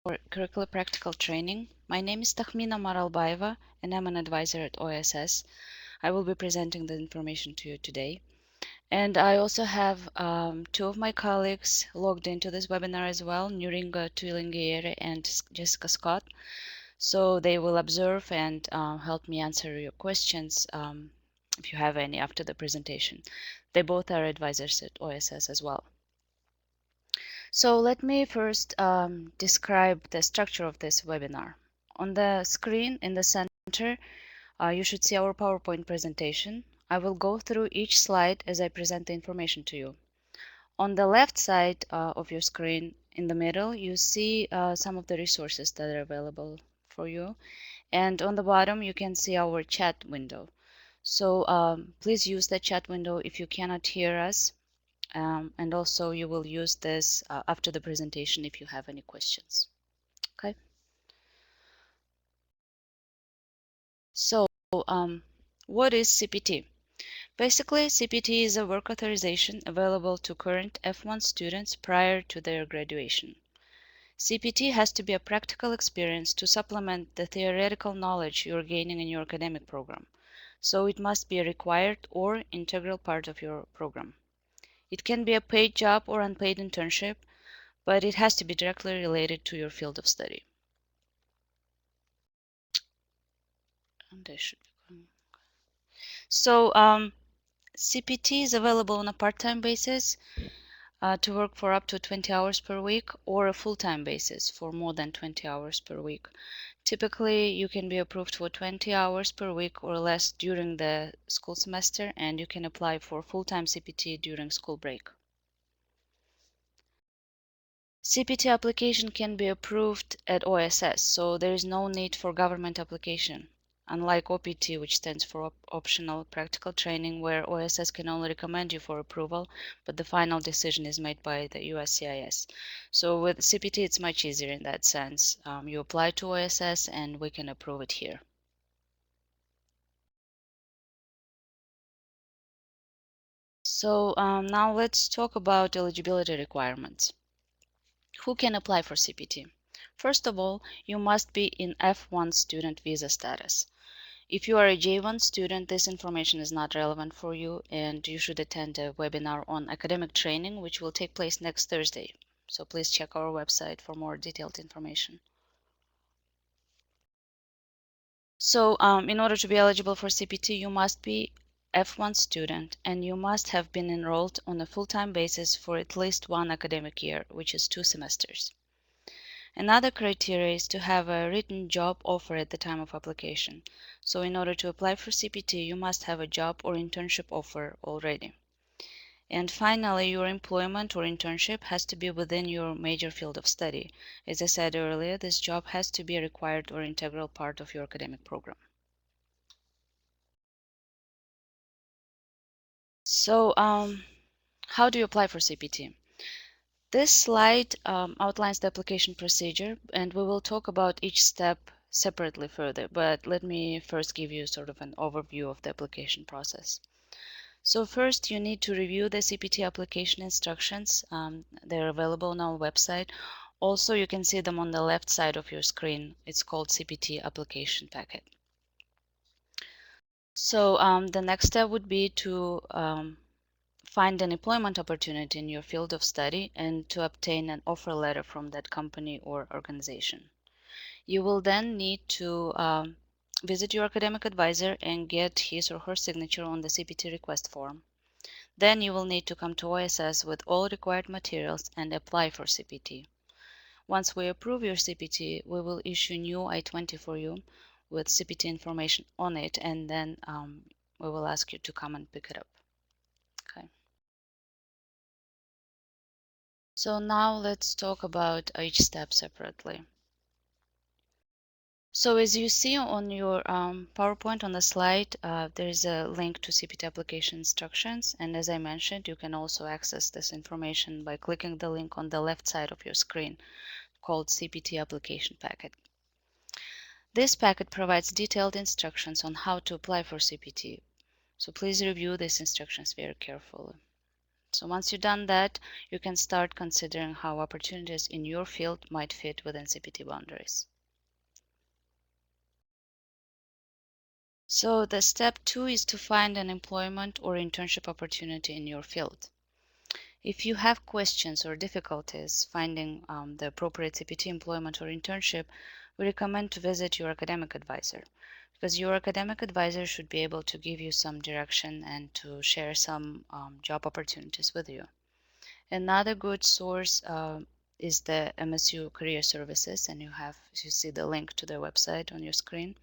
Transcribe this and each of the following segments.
Curricular Practical Training. My name is Tahmina Maralbaeva and I'm an advisor at OSS. I will be presenting the information to you today. And I also have two of my colleagues logged into this webinar as well, Nuringa Tuilingiere and Jessica Scott. So they will observe and help me answer your questions if you have any after the presentation. They both are advisors at OSS as well. So let me first describe the structure of this webinar. On the screen in the center, you should see our PowerPoint presentation. I will go through each slide as I present the information to you. On the left side of your screen, in the middle, you see some of the resources that are available for you. And on the bottom, you can see our chat window. So please use the chat window if you cannot hear us. And also you will use this after the presentation if you have any questions. Okay. So what is CPT? Basically, CPT is a work authorization available to current F1 students prior to their graduation. CPT has to be a practical experience to supplement the theoretical knowledge you're gaining in your academic program. So it must be a required or integral part of your program. It can be a paid job or unpaid internship, but it has to be directly related to your field of study. So CPT is available on a part-time basis to work for up to 20 hours per week, or a full-time basis for more than 20 hours per week. Typically, you can be approved for 20 hours per week or less during the school semester, and you can apply for full-time CPT during school break. CPT application can be approved at OSS, so there is no need for government application. Unlike OPT, which stands for Optional Practical Training, where OSS can only recommend you for approval, but the final decision is made by the USCIS. So with CPT, it's much easier in that sense. You apply to OSS and we can approve it here. So now let's talk about eligibility requirements. Who can apply for CPT? First of all, you must be in F1 student visa status. If you are a J1 student, this information is not relevant for you, and you should attend a webinar on academic training, which will take place next Thursday. So please check our website for more detailed information. So in order to be eligible for CPT, you must be F1 student, and you must have been enrolled on a full-time basis for at least one academic year, which is 2 semesters. Another criteria is to have a written job offer at the time of application. So in order to apply for CPT, you must have a job or internship offer already. And finally, your employment or internship has to be within your major field of study. As I said earlier, this job has to be a required or integral part of your academic program. So how do you apply for CPT? This slide outlines the application procedure, and we will talk about each step separately further, but let me first give you sort of an overview of the application process. So first, you need to review the CPT application instructions. They're available on our website. Also, you can see them on the left side of your screen. It's called CPT Application Packet. So the next step would be to find an employment opportunity in your field of study and to obtain an offer letter from that company or organization. You will then need to visit your academic advisor and get his or her signature on the CPT request form. Then you will need to come to OSS with all required materials and apply for CPT. Once we approve your CPT, we will issue new I20 for you with CPT information on it, and then we will ask you to come and pick it up. Okay. So now let's talk about each step separately. So as you see on your PowerPoint on the slide, there is a link to CPT application instructions. And as I mentioned, you can also access this information by clicking the link on the left side of your screen called CPT Application Packet. This packet provides detailed instructions on how to apply for CPT. So please review these instructions very carefully. So once you've done that, you can start considering how opportunities in your field might fit within CPT boundaries. So the step 2 is to find an employment or internship opportunity in your field. If you have questions or difficulties finding the appropriate CPT employment or internship, we recommend to visit your academic advisor, because your academic advisor should be able to give you some direction and to share some job opportunities with you. Another good source is the MSU Career Services, and you see the link to their website on your screen.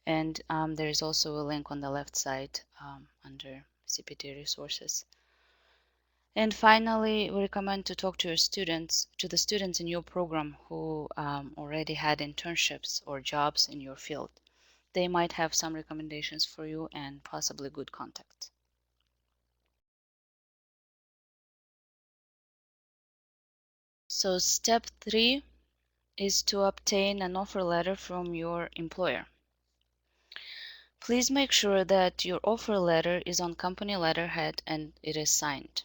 And there is also a link on the left side under CPT resources. And finally, we recommend to talk to the students in your program who already had internships or jobs in your field. They might have some recommendations for you and possibly good contacts. So step 3 is to obtain an offer letter from your employer. Please make sure that your offer letter is on company letterhead and it is signed.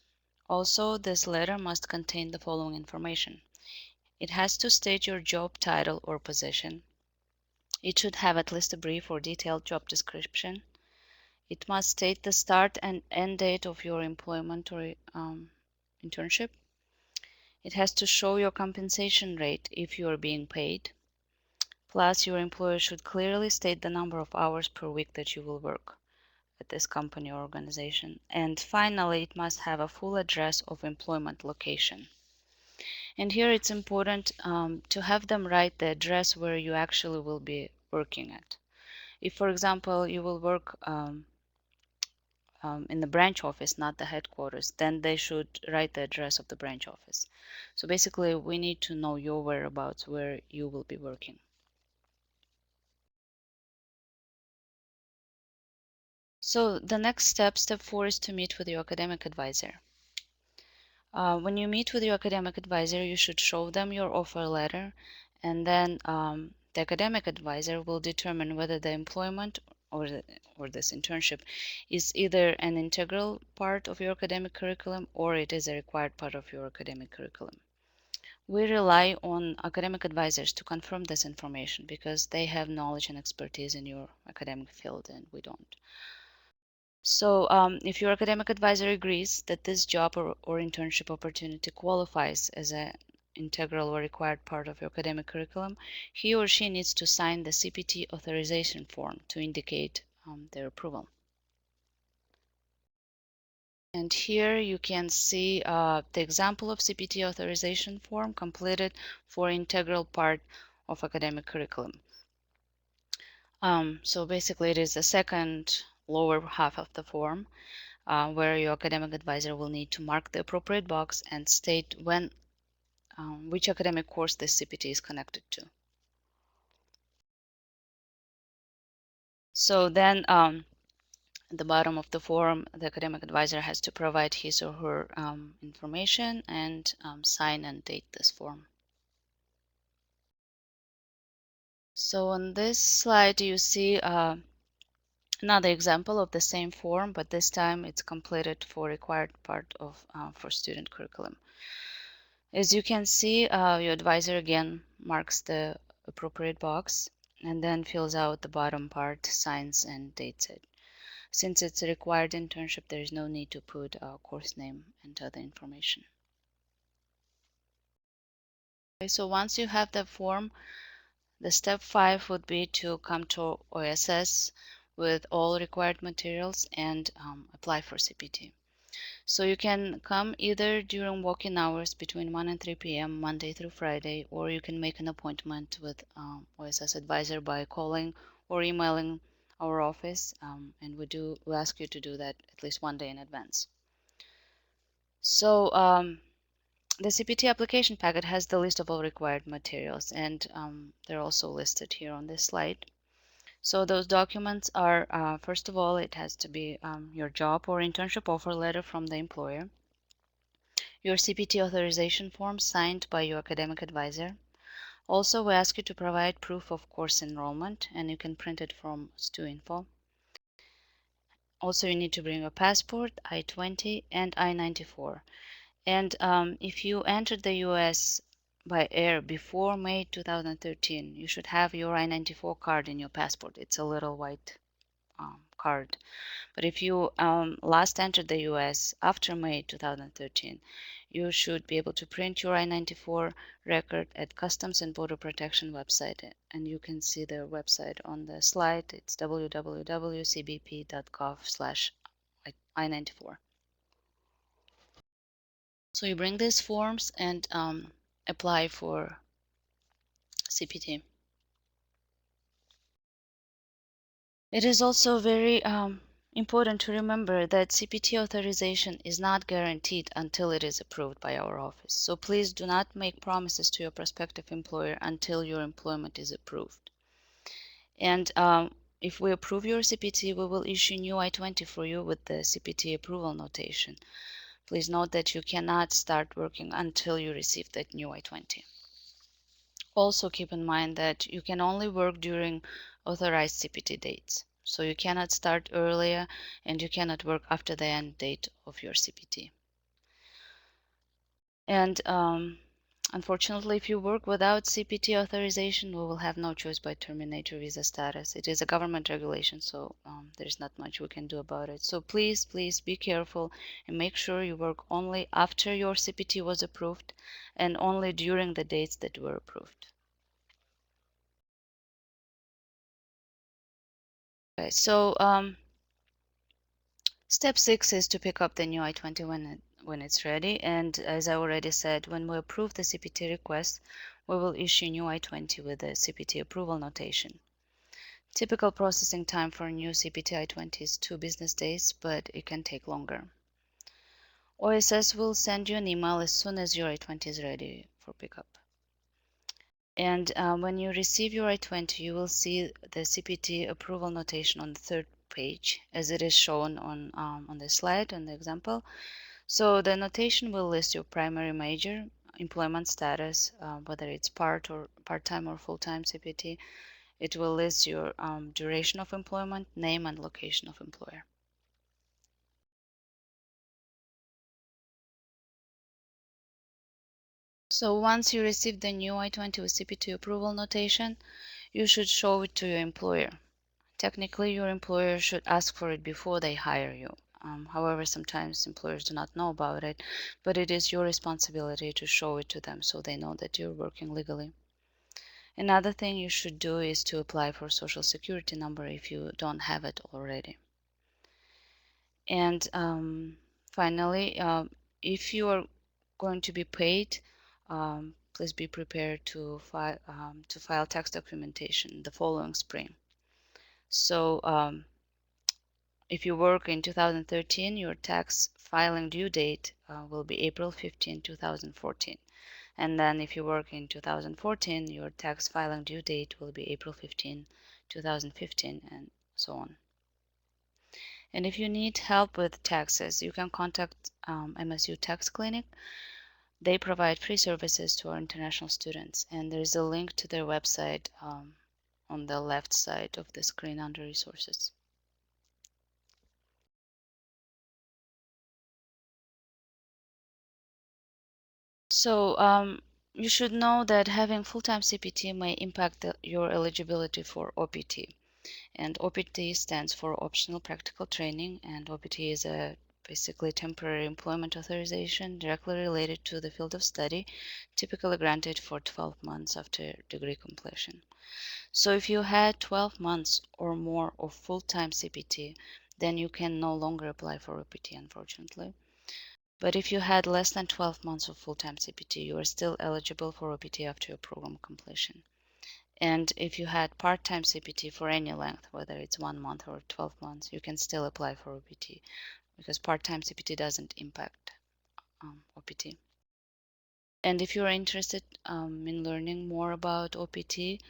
Also, this letter must contain the following information. It has to state your job title or position. It should have at least a brief or detailed job description. It must state the start and end date of your employment or internship. It has to show your compensation rate if you are being paid. Plus, your employer should clearly state the number of hours per week that you will work at this company or organization. And finally, it must have a full address of employment location. And here it's important to have them write the address where you actually will be working at. If, for example, you will work in the branch office, not the headquarters, then they should write the address of the branch office. So basically, we need to know your whereabouts, where you will be working. So the next step, step 4, is to meet with your academic advisor. When you meet with your academic advisor, you should show them your offer letter, and then the academic advisor will determine whether the employment or this internship is either an integral part of your academic curriculum or it is a required part of your academic curriculum. We rely on academic advisors to confirm this information because they have knowledge and expertise in your academic field and we don't. So if your academic advisor agrees that this job or internship opportunity qualifies as an integral or required part of your academic curriculum, he or she needs to sign the CPT Authorization Form to indicate their approval. And here you can see the example of CPT Authorization Form completed for integral part of academic curriculum. So basically it is the second lower half of the form. Where your academic advisor will need to mark the appropriate box and state when which academic course this CPT is connected to. So then at the bottom of the form, the academic advisor has to provide his or her information and sign and date this form. So on this slide you see another example of the same form, but this time it's completed for required part of for student curriculum. As you can see, your advisor again marks the appropriate box and then fills out the bottom part, signs and dates it. Since it's a required internship, there is no need to put a course name and other information. Okay, so once you have the form, the step 5 would be to come to OSS with all required materials and apply for CPT. So you can come either during walk-in hours between 1 and 3 p.m. Monday through Friday, or you can make an appointment with OSS advisor by calling or emailing our office, and we ask you to do that at least one day in advance. So the CPT application packet has the list of all required materials, and they're also listed here on this slide. So those documents are, first of all, it has to be your job or internship offer letter from the employer, your CPT authorization form signed by your academic advisor. Also, we ask you to provide proof of course enrollment, and you can print it from StuInfo. Also, you need to bring your passport, I-20, and I-94. And if you entered the US by air before May 2013, you should have your I-94 card in your passport. It's a little white card. But if you last entered the US after May 2013, you should be able to print your I-94 record at Customs and Border Protection website. And you can see the website on the slide. It's www.cbp.gov/I-94. So you bring these forms and apply for CPT. It is also very important to remember that CPT authorization is not guaranteed until it is approved by our office. So please do not make promises to your prospective employer until your employment is approved. And if we approve your CPT, we will issue new I-20 for you with the CPT approval notation. Please note that you cannot start working until you receive that new I-20. Also keep in mind that you can only work during authorized CPT dates. So you cannot start earlier and you cannot work after the end date of your CPT. And unfortunately, if you work without CPT authorization, we will have no choice but terminate your visa status. It is a government regulation, so there's not much we can do about it. So please be careful and make sure you work only after your CPT was approved and only during the dates that were approved. Okay, so step 6 is to pick up the new I-20 when it's ready. And as I already said, when we approve the CPT request, we will issue new I-20 with the CPT approval notation. Typical processing time for a new CPT I-20 is 2 business days, but it can take longer. OSS will send you an email as soon as your I-20 is ready for pickup. And when you receive your I-20, you will see the CPT approval notation on the 3rd page, as it is shown on the slide, on the example. So the notation will list your primary major, employment status, whether it's part-time or full-time CPT. It will list your duration of employment, name and location of employer. So once you receive the new I-20 with CPT approval notation, you should show it to your employer. Technically, your employer should ask for it before they hire you. However, sometimes employers do not know about it, but it is your responsibility to show it to them so they know that you're working legally. Another thing you should do is to apply for Social Security number if you don't have it already. And finally, if you are going to be paid, please be prepared to file tax documentation the following spring. So if you work in 2013, your tax filing due date will be April 15, 2014. And then if you work in 2014, your tax filing due date will be April 15, 2015, and so on. And if you need help with taxes, you can contact MSU Tax Clinic. They provide free services to our international students, and there is a link to their website on the left side of the screen under resources. So you should know that having full-time CPT may impact your eligibility for OPT. And OPT stands for Optional Practical Training, and OPT is a basically temporary employment authorization directly related to the field of study, typically granted for 12 months after degree completion. So if you had 12 months or more of full-time CPT, then you can no longer apply for OPT, unfortunately. But if you had less than 12 months of full-time CPT, you are still eligible for OPT after your program completion. And if you had part-time CPT for any length, whether it's 1 month or 12 months, you can still apply for OPT because part-time CPT doesn't impact OPT. And if you're interested in learning more about OPT,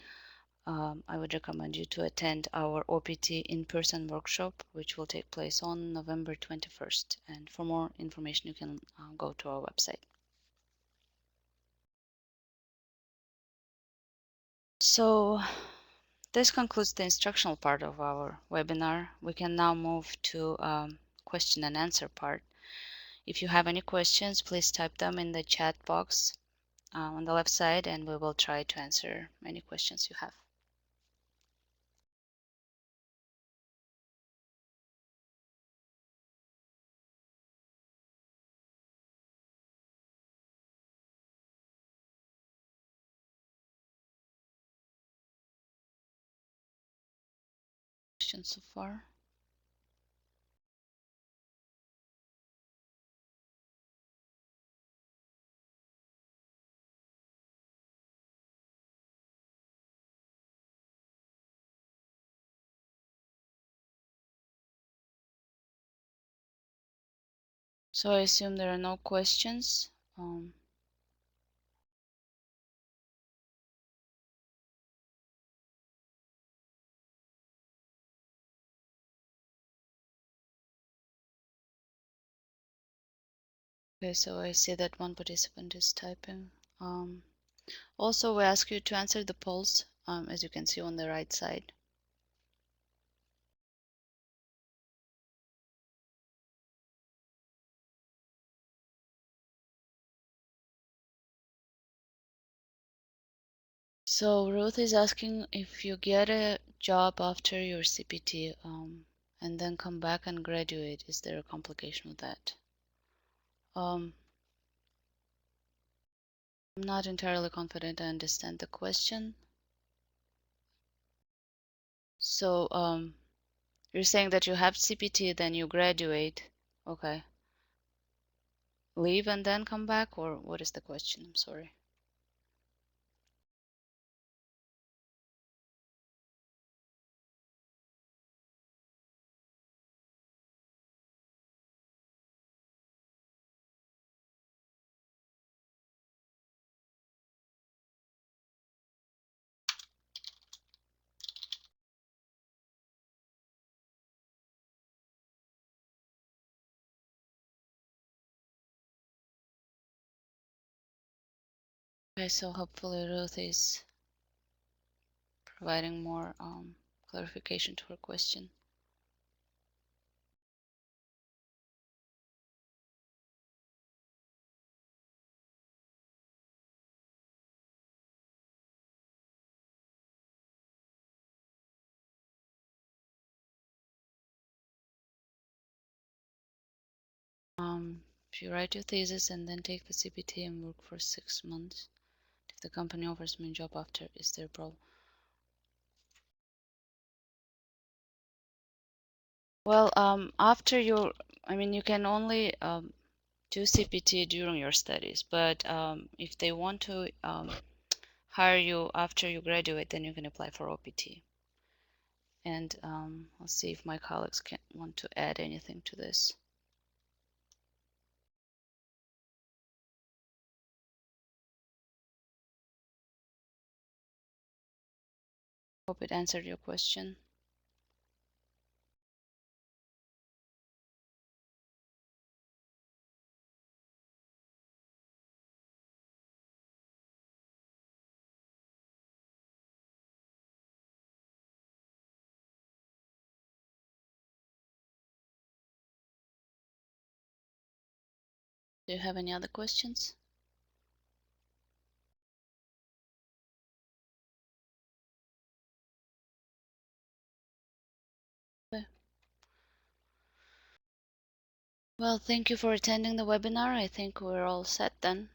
I would recommend you to attend our OPT in-person workshop, which will take place on November 21st. And for more information, you can go to our website. So This concludes the instructional part of our webinar. We can now move to question and answer part. If you have any questions, please type them in the chat box on the left side, and we will try to answer any questions you have. Questions so far? So I assume there are no questions. Okay, so I see that one participant is typing. Also, we ask you to answer the polls, as you can see on the right side. So Ruth is asking, if you get a job after your CPT and then come back and graduate, is there a complication with that? I'm not entirely confident I understand the question. So you're saying that you have CPT, then you graduate, okay. Leave and then come back, or what is the question? I'm sorry. Okay, so hopefully Ruth is providing more clarification to her question. If you write your thesis and then take the CPT and work for 6 months, if the company offers me a job after, is there a problem? Well, after your, I mean, you can only do CPT during your studies, but if they want to hire you after you graduate, then you can apply for OPT. And I'll see if my colleagues can want to add anything to this. Hope it answered your question. Do you have any other questions? Okay. Well, thank you for attending the webinar. I think we're all set then.